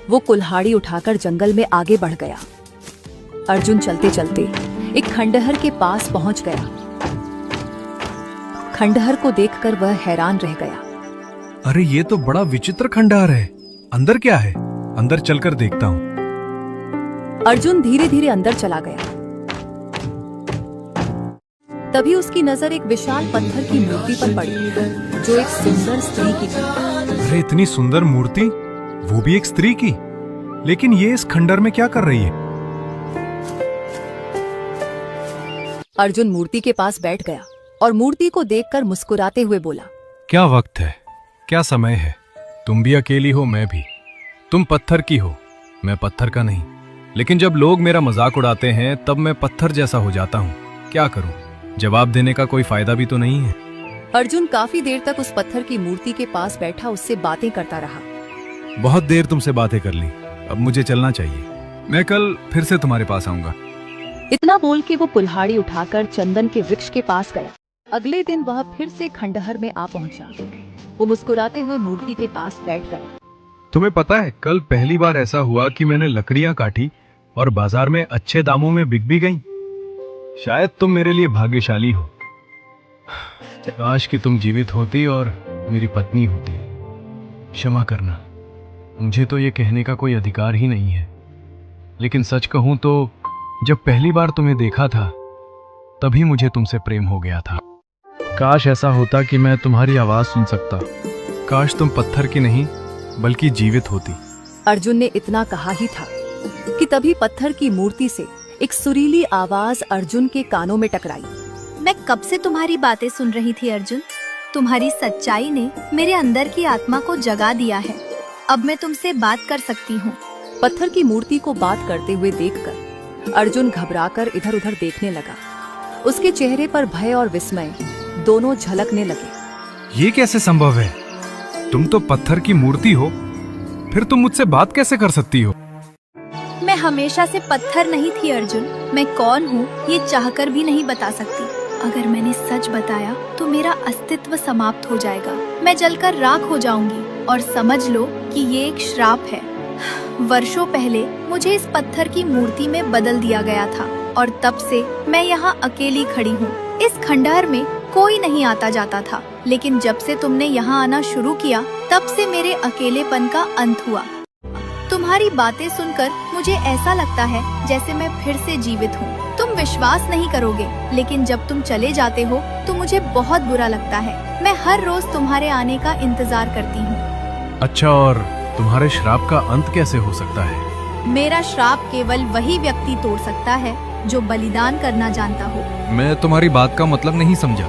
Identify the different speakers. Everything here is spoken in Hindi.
Speaker 1: वो कुल्हाड़ी उठाकर जंगल में आगे बढ़ गया। अर्जुन चलते चलते एक खंडहर के पास पहुंच गया। खंडहर को देखकर वह हैरान रह गया।
Speaker 2: अरे ये तो बड़ा विचित्र खंडहर है। अंदर क्या है? अंदर चलकर देखता हूँ।
Speaker 1: अर्जुन धीरे धीरे अंदर चला गया। तभी उसकी नजर एक विशाल पत्थर की मूर्ति पर पड़ी, जो एक सुंदर स्त्री की थी।
Speaker 2: अरे इतनी सुंदर मूर्ति, वो भी एक स्त्री की। लेकिन ये इस खंडहर में क्या कर रही है?
Speaker 1: अर्जुन मूर्ति के पास बैठ गया और मूर्ति को देखकर मुस्कुराते हुए बोला,
Speaker 2: क्या वक्त है, क्या समय है। तुम भी अकेली हो, मैं भी। तुम पत्थर की हो, मैं पत्थर का नहीं। लेकिन जब लोग मेरा मजाक उड़ाते हैं तब मैं पत्थर जैसा हो जाता हूँ। क्या करूँ? जवाब देने का कोई फायदा भी तो नहीं है।
Speaker 1: अर्जुन काफी देर तक उस पत्थर की मूर्ति के पास बैठा उससे बातें करता रहा।
Speaker 2: बहुत देर तुमसे बातें कर ली, अब मुझे चलना चाहिए। मैं कल फिर से तुम्हारे पास आऊंगा।
Speaker 1: इतना बोल के वो कुल्हाड़ी उठाकर चंदन के वृक्ष के पास गया। अगले दिन वह फिर से खंडहर में आ पहुंचा। वो मुस्कुराते हुए मूर्ति के पास बैठ गया।
Speaker 2: तुम्हें पता है, कल पहली बार ऐसा हुआ कि मैंने लकड़ियां काटी और बाजार में अच्छे दामों में बिक भी गईं। शायद तुम मेरे लिए भाग्यशाली हो। काश कि तुम जीवित होती और मेरी पत्नी होती। क्षमा करना, मुझे तो ये कहने का कोई अधिकार ही नहीं है। लेकिन सच कहूं तो जब पहली बार तुम्हें देखा था तभी मुझे तुमसे प्रेम हो गया था। काश ऐसा होता कि मैं तुम्हारी आवाज सुन सकता। काश तुम पत्थर की नहीं बल्कि जीवित होती।
Speaker 1: अर्जुन ने इतना कहा ही था कि तभी पत्थर की मूर्ति से एक सुरीली आवाज अर्जुन के कानों में टकराई।
Speaker 3: मैं कब से तुम्हारी बातें सुन रही थी अर्जुन। तुम्हारी सच्चाई ने मेरे अंदर की आत्मा को जगा दिया है। अब मैं तुमसे बात कर सकती हूँ।
Speaker 1: पत्थर की मूर्ति को बात करते हुए देखकर अर्जुन घबराकर इधर उधर देखने लगा। उसके चेहरे पर भय और विस्मय दोनों झलकने लगे।
Speaker 2: ये कैसे संभव है? तुम तो पत्थर की मूर्ति हो, फिर तुम मुझसे बात कैसे कर सकती हो?
Speaker 3: मैं हमेशा से पत्थर नहीं थी अर्जुन। मैं कौन हूँ ये चाहकर भी नहीं बता सकती। अगर मैंने सच बताया तो मेरा अस्तित्व समाप्त हो जाएगा। मैं जलकर राख हो जाऊंगी और समझ लो कि ये एक श्राप है। वर्षों पहले मुझे इस पत्थर की मूर्ति में बदल दिया गया था और तब से मैं यहाँ अकेली खड़ी हूँ। इस खंडहर में कोई नहीं आता जाता था, लेकिन जब से तुमने यहाँ आना शुरू किया तब से मेरे अकेलेपन का अंत हुआ। तुम्हारी बातें सुनकर मुझे ऐसा लगता है जैसे मैं फिर से जीवित हूँ। तुम विश्वास नहीं करोगे, लेकिन जब तुम चले जाते हो तो मुझे बहुत बुरा लगता है। मैं हर रोज तुम्हारे आने का इंतजार करती हूँ।
Speaker 2: अच्छा, और तुम्हारे श्राप का अंत कैसे हो सकता है?
Speaker 3: मेरा श्राप केवल वही व्यक्ति तोड़ सकता है जो बलिदान करना जानता हो।
Speaker 2: मैं तुम्हारी बात का मतलब नहीं समझा।